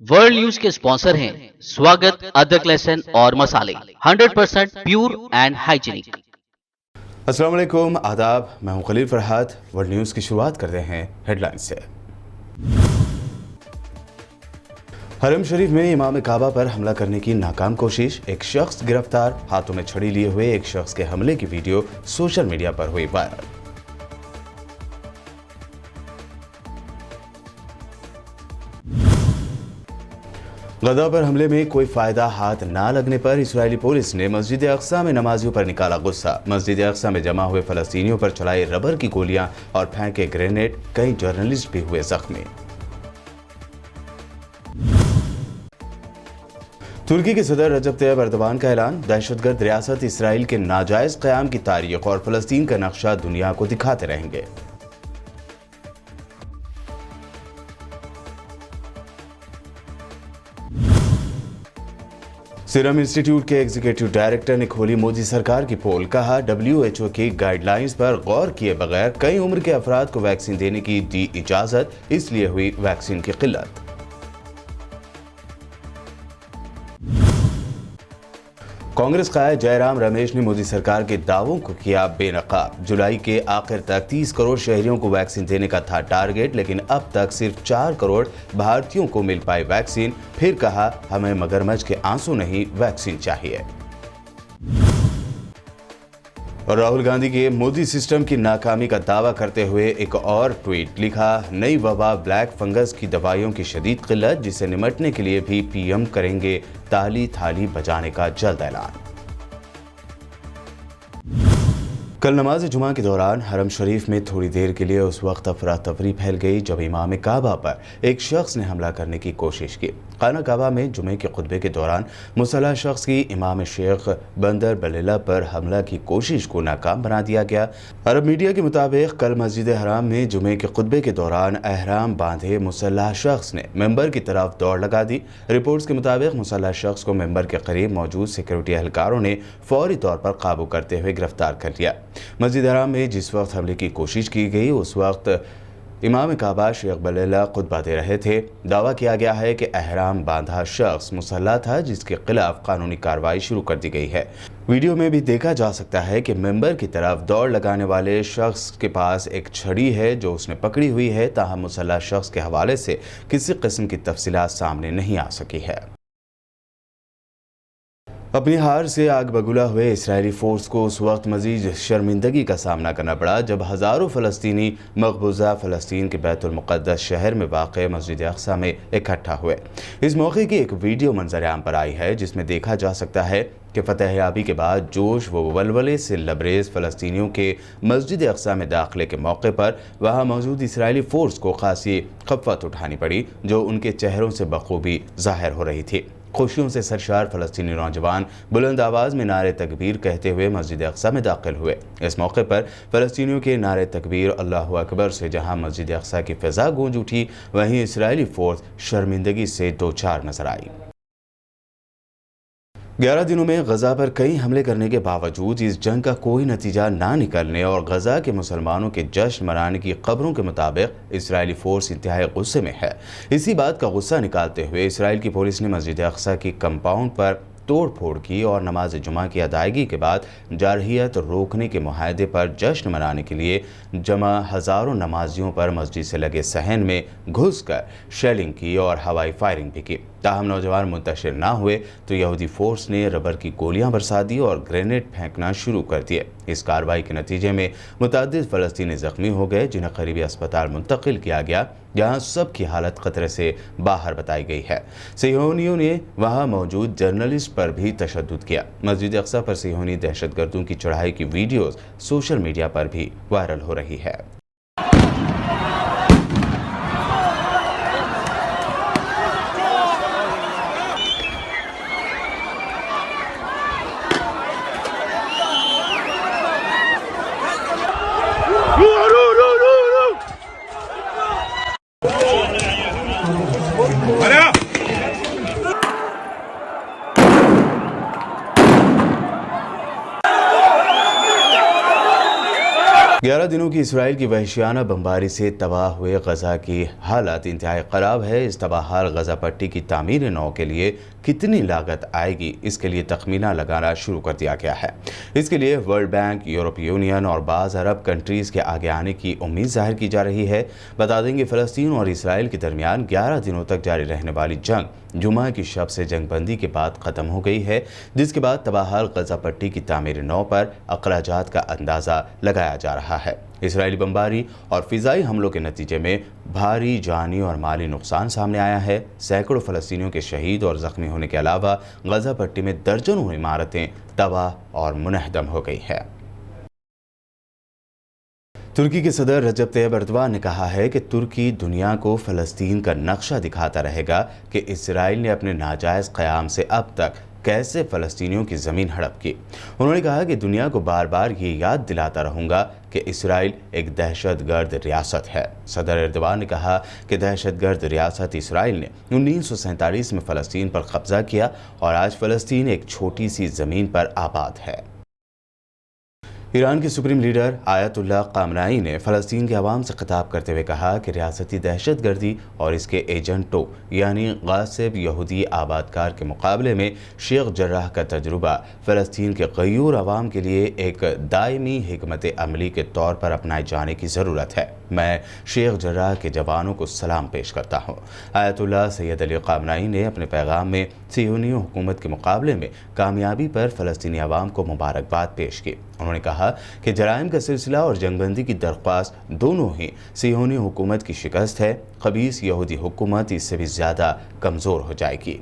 World news के sponsor हैं स्वागत, अदरक, लहसुन और मसाले 100% प्योर एंड हाइजीनिक। अस्सलाम वालेकुम, आदाब। मैं हूं खलील फरहाद। वर्ल्ड न्यूज़ की शुरुआत करते हैं हेडलाइन से। हरम शरीफ में इमाम काबा पर हमला करने की नाकाम कोशिश, एक शख्स गिरफ्तार। हाथों में छड़ी लिए हुए एक शख्स के हमले की वीडियो सोशल मीडिया पर हुई वायरल। गजा पर हमले में कोई फायदा हाथ ना लगने पर इस्राएली पुलिस ने मस्जिद अक्सा में नमाजियों पर निकाला गुस्सा। मस्जिद अक्सा में जमा हुए फलस्तीनियों पर चलाई रबर की गोलियां और फेंके ग्रेनेड। कई जर्नलिस्ट भी हुए जख्मी। तुर्की के सदर रजब तैयब एर्दोगान का ऐलान, दहशतगर्द रियासत इसराइल के नाजायज क़याम की तारीख और फलस्तीन का नक्शा दुनिया को दिखाते रहेंगे। सीरम इंस्टीट्यूट के एग्जीक्यूटिव डायरेक्टर ने खोली मोदी सरकार की पोल। कहा, WHO की गाइडलाइंस पर गौर किए बगैर कई उम्र के अफराद को वैक्सीन देने की दी इजाजत, इसलिए हुई वैक्सीन की किल्लत। कांग्रेस कायद जयराम रमेश ने मोदी सरकार के दावों को किया बेनकाब। जुलाई के आखिर तक 30 करोड़ शहरियों को वैक्सीन देने का था टारगेट, लेकिन अब तक सिर्फ 4 करोड़ भारतीयों को मिल पाई वैक्सीन। फिर कहा, हमें मगरमच्छ के आंसू नहीं, वैक्सीन चाहिए। और राहुल गांधी के मोदी सिस्टम की नाकामी का दावा करते हुए एक और ट्वीट लिखा, नई वबा ब्लैक फंगस की दवाइयों की शदीद किल्लत, जिससे निपटने के लिए भी PM करेंगे ताली थाली बजाने का जल्द ऐलान। कल नमाज जुमा के दौरान हरम शरीफ में थोड़ी देर के लिए उस वक्त अफरा तफरी फैल गई जब इमाम काबा पर एक शख्स ने हमला करने की कोशिश की। खाना काबा में जुमे के खुतबे के दौरान मुसल्लह शख्स की इमाम शेख बंदर बलेला पर हमला की कोशिश को नाकाम बना दिया गया। अरब मीडिया के मुताबिक कल मस्जिद हराम में जुमे के खुतबे के दौरान अहराम बांधे मुसल्लह शख्स ने मेंबर की तरफ दौड़ लगा दी। रिपोर्ट्स के मुताबिक मुसल्लह शख्स को मेंबर के करीब मौजूद सिक्योरिटी एहलकारों ने फौरी तौर पर काबू करते हुए गिरफ्तार कर लिया। मस्जिद हराम में जिस वक्त हमले की कोशिश की गई उस वक्त इमाम काबा शेख बलेला खुतबा दे रहे थे। दावा किया गया है कि अहराम बांधा शख्स मुसल्ला था, जिसके खिलाफ कानूनी कार्रवाई शुरू कर दी गई है। वीडियो में भी देखा जा सकता है कि मेंबर की तरफ दौड़ लगाने वाले शख्स के पास एक छड़ी है जो उसने पकड़ी हुई है। ताहम मुसल्ला शख्स के हवाले से किसी किस्म की तफसीलात सामने नहीं आ सकी है। अपनी हार से आग बगुला हुए इस्राएली फोर्स को उस वक्त मजीद शर्मिंदगी का सामना करना पड़ा जब हज़ारों फ़लस्तीनी मकबूजा फ़लस्तीन के बैतुल मुक़द्दस शहर में वाक़ मस्जिद अक़सा में इकट्ठा हुए। इस मौके की एक वीडियो मंजर आम पर आई है जिसमें देखा जा सकता है कि फतह याबी के बाद जोश व वलवले से लबरेज फ़लस्तीनियों के मस्जिद अक़सा में दाखिले के मौके पर वहाँ मौजूद इस्राएली फ़ोर्स को खासी खफ़त उठानी पड़ी, जो उनके चेहरों से बखूबी ज़ाहिर हो रही थी। खुशियों से सरशार फ़लस्तीनी नौजवान बुलंद आवाज़ में नारे तकबीर कहते हुए मस्जिद अक़सा में दाखिल हुए। इस मौके पर फ़लस्तीनियों के नारे तकबीर अल्लाहु अकबर से जहां मस्जिद अक़सा की फ़िज़ा गूंज उठी, वहीं इस्राएली फ़ोर्स शर्मिंदगी से दो चार नजर आई। 11 दिनों में गजा पर कई हमले करने के बावजूद इस जंग का कोई नतीजा ना निकलने और गजा के मुसलमानों के जश्न मनाने की खबरों के मुताबिक इस्राएली फोर्स इंतहाई गुस्से में है। इसी बात का गुस्सा निकालते हुए इस्राएल की पुलिस ने मस्जिद अक़सा की कंपाउंड पर तोड़ फोड़ की और नमाज जुमा की अदायगी के बाद जारहियत रोकने के मुआहदे पर जश्न मनाने के लिए जमा हज़ारों नमाजियों पर मस्जिद से लगे सहन में घुसकर शेलिंग की और हवाई फायरिंग भी की। ताहम नौजवान मुंतशिर ना हुए तो यहूदी फोर्स ने रबर की गोलियां बरसा दी और ग्रेनेड फेंकना शुरू कर दिए। इस कार्रवाई के नतीजे में मुतअद्दिद फ़लस्तीनी ज़ख्मी हो गए, जिन्हें करीबी अस्पताल मुंतकिल किया गया, जहां सबकी हालत खतरे से बाहर बताई गई है। सिहोनियों ने वहां मौजूद जर्नलिस्ट पर भी तशद्दुद किया। मस्जिद अक़सा पर सिहोनी दहशतगर्दों की चढ़ाई की वीडियोस सोशल मीडिया पर भी वायरल हो रही है। 11 दिनों की इसराइल की वहशियाना बमबारी से तबाह हुए गजा की हालत इंतहाई खराब है। इस तबाहाल गजा पट्टी की तामीर नौ के लिए कितनी लागत आएगी, इसके लिए तखमीना लगाना शुरू कर दिया गया है। इसके लिए वर्ल्ड बैंक, यूरोपीय यूनियन और बाज़ अरब कंट्रीज़ के आगे आने की उम्मीद जाहिर की जा रही है। बता दें कि फ़लस्तीन और इसराइल के दरमियान 11 दिनों तक जारी रहने वाली जंग जुमा की शब से जंगबंदी के बाद ख़त्म हो गई है, जिसके बाद तबाहाल गजा पट्टी की तामीर नौ पर अखराजात का अंदाज़ा लगाया जा रहा है। इसराइली बमबारी और फ़िज़ाई हमलों के नतीजे में भारी जानी और माली नुकसान सामने आया है। सैकड़ों फ़लस्तीनियों के शहीद और ज़ख्मी होने के अलावा गजा पट्टी में दर्जनों इमारतें तबाह और मुनहदम हो गई है। तुर्की के सदर रजब तैयब एर्दोगान ने कहा है कि तुर्की दुनिया को फ़लस्तीन का नक्शा दिखाता रहेगा कि इसराइल ने अपने नाजायज़ क़याम से अब तक कैसे फ़लस्तीनियों की ज़मीन हड़प की। उन्होंने कहा कि दुनिया को बार बार ये याद दिलाता रहूँगा कि इसराइल एक दहशतगर्द रियासत है। सदर एर्दोगान ने कहा कि दहशतगर्द रियासत इसराइल ने 1947 में फ़लस्तीन पर कब्ज़ा किया और आज फ़लस्तीन एक छोटी सी ज़मीन पर आबाद है। ईरान के सुप्रीम लीडर आयतुल्लाह ख़ामनेई ने फ़लस्तीन के अवाम से खिताब करते हुए कहा कि रियासती दहशतगर्दी और इसके एजेंटों यानी गासिब यहूदी आबादकार के मुकाबले में शेख जर्राह का तजुर्बा फ़लस्तीन के गयूर अवाम के लिए एक दायमी हिकमत अमली के तौर पर अपनाए जाने की ज़रूरत है। मैं शेख जर्राह के जवानों को सलाम पेश करता हूँ। आयतुल्लाह सैयद अली ख़ामनेई ने अपने पैगाम में सियोनी हुकूमत के मुकाबले में कामयाबी पर फ़लस्तीनी अवाम को मुबारकबाद पेश की। उन्होंने कहा कि जराइम का सिलसिला और जंगबंदी की दरख्वास्त दोनों ही सियोनी हुकूमत की शिकस्त है। खबीस यहूदी हुकूमत इससे भी ज़्यादा कमज़ोर हो जाएगी।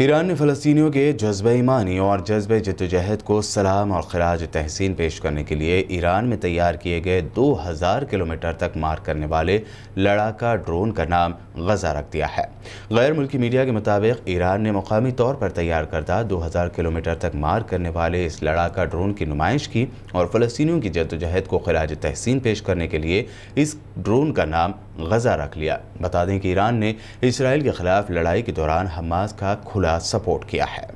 ईरान ने फ़लस्तीनियों के जज्बे ईमानी और जज्बे जद्दोजहद को सलाम और खराज तहसीन पेश करने के लिए ईरान में तैयार किए गए 2000 किलोमीटर तक मार करने वाले लड़ाका ड्रोन का नाम गजा रख दिया है। गैर मुल्की मीडिया के मुताबिक ईरान ने मुकामी तौर पर तैयार करदा 2000 किलोमीटर तक मार करने वाले इस लड़ाका ड्रोन की नुमाइश की और फ़लस्तीनियों की जद्दोजहद को खराज तहसीन पेश करने के लिए इस ड्रोन का नाम गजा रख लिया। बता दें कि ईरान ने इसराइल के खिलाफ लड़ाई के दौरान हमास का खुला सपोर्ट किया है।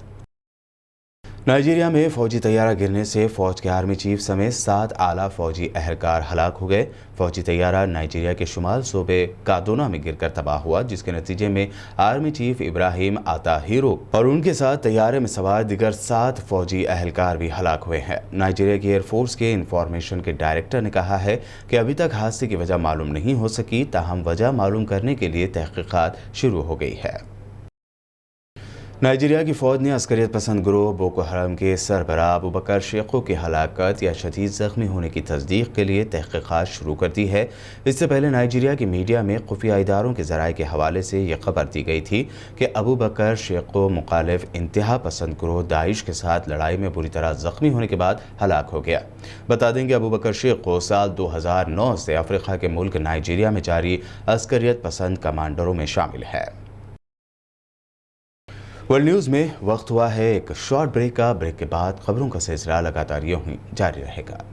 नाइजीरिया में फौजी तैयारा गिरने से फौज के आर्मी चीफ समेत 7 आला फौजी अहलकार हलाक हो गए। फौजी तैयारा नाइजीरिया के शुमाल सूबे कादोना में गिरकर तबाह हुआ, जिसके नतीजे में आर्मी चीफ इब्राहिम आताहीरो और उनके साथ तैयारे में सवार दिगर 7 फौजी अहलकार भी हलाक हुए हैं। नाइजीरिया की एयरफोर्स के इंफॉर्मेशन के डायरेक्टर ने कहा है कि अभी तक हादसे की वजह मालूम नहीं हो सकी, ताहम वजह मालूम करने के लिए तहकीकात शुरू हो गई है। नाइजीरिया की फ़ौज ने अस्करियत पसंद ग्रोह बोको हराम के सरबराह अबू बकर शेखो की हलाकत या शदीद ज़ख्मी होने की तस्दीक के लिए तहकीकात शुरू कर दी है। इससे पहले नाइजीरिया की मीडिया में खुफिया इदारों के ज़राए के हवाले से यह खबर दी गई थी कि अबू बकर शेखो मुखालिफ इंतहा पसंद ग्रोह दाइश के साथ लड़ाई में बुरी तरह ज़ख्मी होने के बाद हलाक हो गया। बता दें कि अबू बकर शेखो साल 2009 से अफ्रीका के मुल्क नाइजीरिया में जारी अस्करियत पसंद कमांडरों में शामिल है। वर्ल्ड न्यूज़ में वक्त हुआ है एक शॉर्ट ब्रेक का। ब्रेक के बाद खबरों का सिलसिला लगातार यूं ही जारी रहेगा।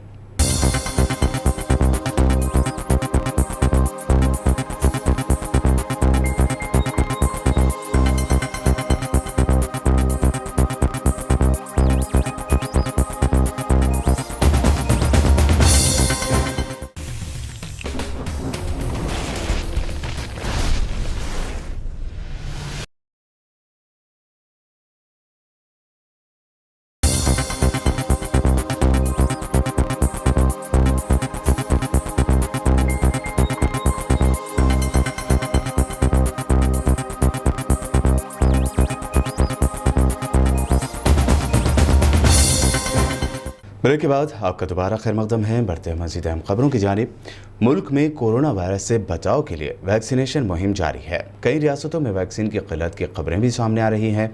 ब्रेक के बाद आपका दोबारा खैर मकदम है। बढ़ते हैं मज़ीद अहम खबरों की जानिब। मुल्क में कोरोना वायरस से बचाव के लिए वैक्सीनेशन मुहिम जारी है। कई रियासतों में वैक्सीन की क़िल्लत की खबरें भी सामने आ रही हैं।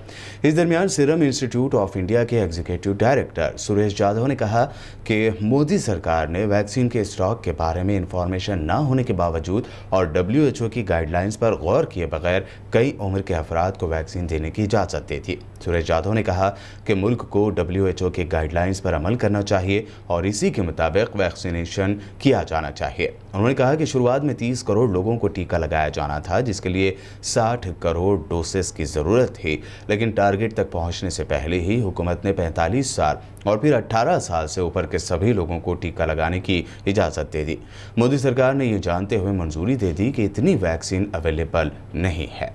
इस दरमियान सीरम इंस्टीट्यूट ऑफ इंडिया के एग्जीक्यूटिव डायरेक्टर सुरेश यादव ने कहा कि मोदी सरकार ने वैक्सीन के स्टॉक के बारे में इंफॉर्मेशन न होने के बावजूद और WHO की गाइडलाइंस पर गौर किए बगैर कई उम्र के अफराद को वैक्सीन देने की इजाज़त दी थी। सुरेश यादव ने कहा कि मुल्क को WHO के गाइडलाइंस पर अमल करना चाहिए और इसी के मुताबिक वैक्सीनेशन किया जाना चाहिए। उन्होंने कहा कि शुरुआत में 30 करोड़ लोगों को टीका लगाया जाना था, जिसके लिए 60 करोड़ डोसेस की ज़रूरत थी, लेकिन टारगेट तक पहुंचने से पहले ही हुकूमत ने 45 साल और फिर 18 साल से ऊपर के सभी लोगों को टीका लगाने की इजाज़त दे दी। मोदी सरकार ने ये जानते हुए मंजूरी दे दी कि इतनी वैक्सीन अवेलेबल नहीं है।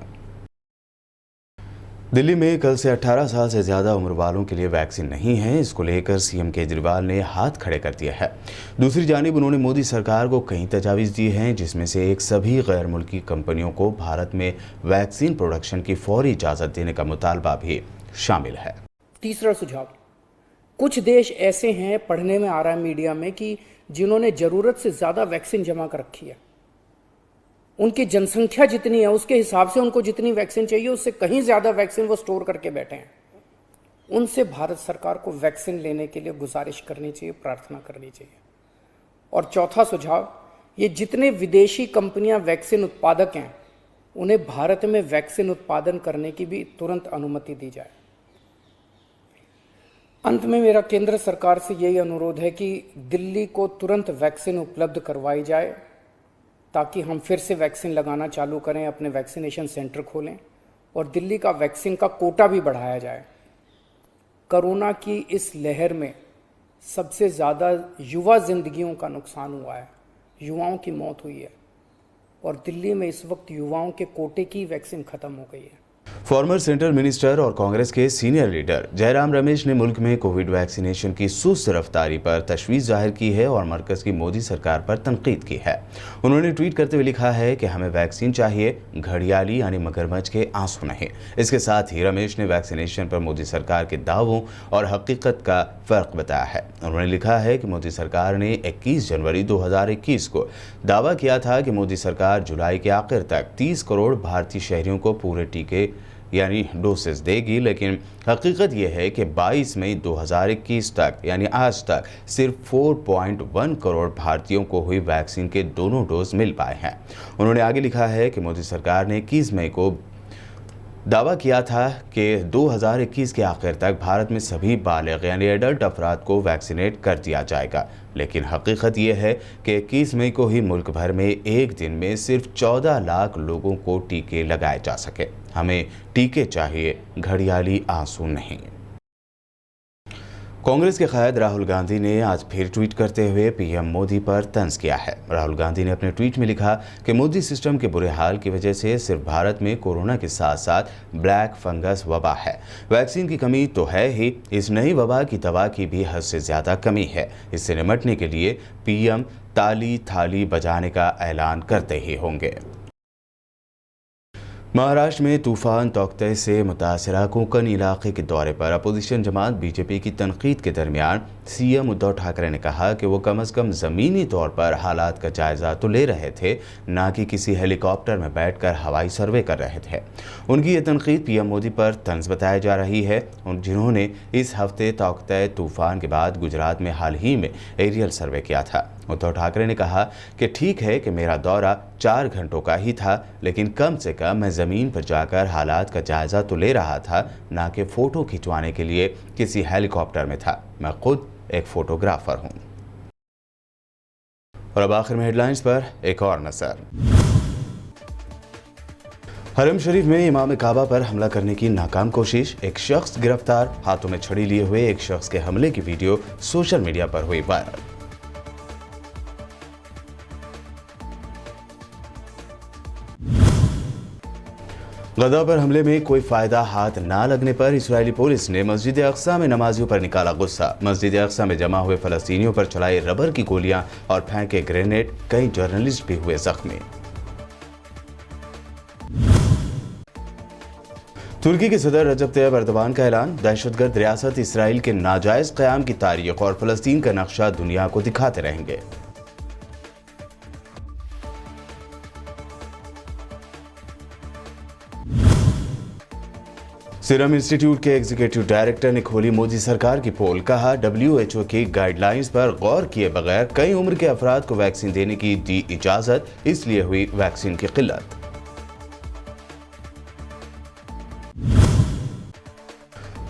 दिल्ली में कल से 18 साल से ज़्यादा उम्र वालों के लिए वैक्सीन नहीं है। इसको लेकर सीएम केजरीवाल ने हाथ खड़े कर दिया है। दूसरी जानिब उन्होंने मोदी सरकार को कई तजावीज़ दी हैं, जिसमें से एक सभी गैर मुल्की कंपनियों को भारत में वैक्सीन प्रोडक्शन की फौरी इजाज़त देने का मुतालबा भी शामिल है। तीसरा सुझाव, कुछ देश ऐसे हैं, पढ़ने में आ रहा है मीडिया में, कि जिन्होंने ज़रूरत से ज़्यादा वैक्सीन जमा कर रखी है। उनकी जनसंख्या जितनी है उसके हिसाब से उनको जितनी वैक्सीन चाहिए उससे कहीं ज़्यादा वैक्सीन वो स्टोर करके बैठे हैं। उनसे भारत सरकार को वैक्सीन लेने के लिए गुजारिश करनी चाहिए, प्रार्थना करनी चाहिए। और चौथा सुझाव, ये जितने विदेशी कंपनियां वैक्सीन उत्पादक हैं उन्हें भारत में वैक्सीन उत्पादन करने की भी तुरंत अनुमति दी जाए। अंत में मेरा केंद्र सरकार से यही अनुरोध है कि दिल्ली को तुरंत वैक्सीन उपलब्ध करवाई जाए, ताकि हम फिर से वैक्सीन लगाना चालू करें, अपने वैक्सीनेशन सेंटर खोलें और दिल्ली का वैक्सीन का कोटा भी बढ़ाया जाए। कोरोना की इस लहर में सबसे ज़्यादा युवा जिंदगियों का नुकसान हुआ है, युवाओं की मौत हुई है और दिल्ली में इस वक्त युवाओं के कोटे की वैक्सीन ख़त्म हो गई है। फॉर्मर सेंट्रल मिनिस्टर और कांग्रेस के सीनियर लीडर जयराम रमेश ने मुल्क में कोविड वैक्सीनेशन की सुस्त रफ्तारी पर तशवीश जाहिर की है और मरकज़ की मोदी सरकार पर तनकीद की है। उन्होंने ट्वीट करते हुए लिखा है कि हमें वैक्सीन चाहिए, घड़ियाली यानी मगरमच्छ के आंसू नहीं। इसके साथ ही रमेश ने वैक्सीनेशन पर मोदी सरकार के दावों और हकीकत का फ़र्क बताया है। उन्होंने लिखा है कि मोदी सरकार ने 21 जनवरी 2021 को दावा किया था कि मोदी सरकार जुलाई के आखिर तक 30 करोड़ भारतीय शहरियों को पूरे टीके यानी डोसेस देगी, लेकिन हकीकत यह है कि 22 मई 2021 तक यानी आज तक सिर्फ 4.1 करोड़ भारतीयों को हुई वैक्सीन के दोनों डोज मिल पाए हैं। उन्होंने आगे लिखा है कि मोदी सरकार ने 21 मई को दावा किया था कि 2021 के आखिर तक भारत में सभी बालिग यानी एडल्ट अफराद को वैक्सीनेट कर दिया जाएगा, लेकिन हकीकत यह है कि 21 मई को ही मुल्क भर में एक दिन में सिर्फ 14 लाख लोगों को टीके लगाए जा सके। हमें टीके चाहिए, घड़ियाली आंसू नहीं। कांग्रेस के कायद राहुल गांधी ने आज फिर ट्वीट करते हुए पीएम मोदी पर तंज किया है। राहुल गांधी ने अपने ट्वीट में लिखा कि मोदी सिस्टम के बुरे हाल की वजह से सिर्फ भारत में कोरोना के साथ साथ ब्लैक फंगस वबा है। वैक्सीन की कमी तो है ही, इस नई वबा की दवा की भी हद से ज़्यादा कमी है। इससे निपटने के लिए पीएम ताली थाली बजाने का ऐलान करते ही होंगे। महाराष्ट्र में तूफान तौकते से मुतासरा कोंकण इलाके के दौरे पर अपोजिशन जमात बीजेपी की तनकीद के दरमियान सीएम उद्धव ठाकरे ने कहा कि वो कम अज़ कम ज़मीनी तौर पर हालात का जायज़ा तो ले रहे थे, ना कि किसी हेलीकॉप्टर में बैठकर हवाई सर्वे कर रहे थे। उनकी ये तनकीद पीएम मोदी पर तंज बताई जा रही है, जिन्होंने इस हफ्ते तौकते तूफान के बाद गुजरात में हाल ही में एरियल सर्वे किया था। उद्धव ठाकरे ने कहा कि ठीक है कि मेरा दौरा 4 घंटों का ही था, लेकिन कम से कम मैं ज़मीन पर जाकर हालात का जायज़ा तो ले रहा था, ना कि फ़ोटो खिंचवाने के लिए किसी हेलीकॉप्टर में था। मैं खुद एक फ़ोटोग्राफ़र हूँ। और अब आखिर में हेडलाइंस पर एक और नज़र। हरम शरीफ में इमाम काबा पर हमला करने की नाकाम कोशिश, एक शख्स गिरफ्तार, हाथों में छड़ी लिए हुए एक शख्स के हमले की वीडियो सोशल मीडिया पर हुई वायरल। गजा पर हमले में कोई फायदा हाथ ना लगने पर इस्राएली पुलिस ने मस्जिद अक्सा में नमाजियों पर निकाला गुस्सा। मस्जिद अक्सा में जमा हुए फलस्तीनियों पर चलाई रबर की गोलियां और फेंके ग्रेनेड, कई जर्नलिस्ट भी हुए जख्मी। तुर्की के सदर रजब तैयब एर्दोगान का ऐलान, दहशतगर्द रियासत इसराइल के नाजायज क़याम की तारीख और फलस्तीन का नक्शा दुनिया को दिखाते रहेंगे। सीरम इंस्टीट्यूट के एग्जीक्यूटिव डायरेक्टर ने खोली मोदी सरकार की पोल, कहा WHO की गाइडलाइंस पर गौर किए बगैर कई उम्र के अफराद को वैक्सीन देने की दी इजाजत, इसलिए हुई वैक्सीन की किल्लत।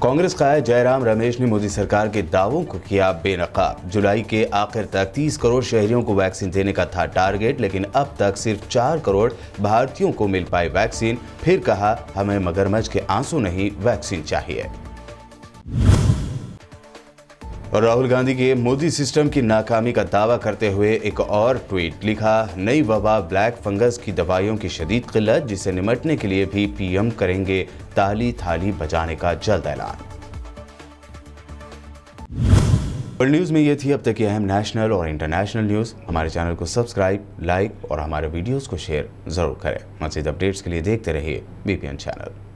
कांग्रेस कायद जयराम रमेश ने मोदी सरकार के दावों को किया बेनकाब। जुलाई के आखिर तक 30 करोड़ शहरियों को वैक्सीन देने का था टारगेट, लेकिन अब तक सिर्फ 4 करोड़ भारतीयों को मिल पाई वैक्सीन। फिर कहा, हमें मगरमच्छ के आंसू नहीं, वैक्सीन चाहिए। और राहुल गांधी के मोदी सिस्टम की नाकामी का दावा करते हुए एक और ट्वीट लिखा, नई वबा ब्लैक फंगस की दवाइयों की शदीद किल्लत, जिसे निमटने के लिए भी पीएम करेंगे ताली थाली बजाने का जल्द ऐलान। वर्ल्ड न्यूज में ये थी अब तक की अहम नेशनल और इंटरनेशनल न्यूज। हमारे चैनल को सब्सक्राइब, लाइक और हमारे वीडियोस को शेयर जरूर करें। मज़ीद अपडेट्स के लिए देखते रहिए बीपीएन चैनल।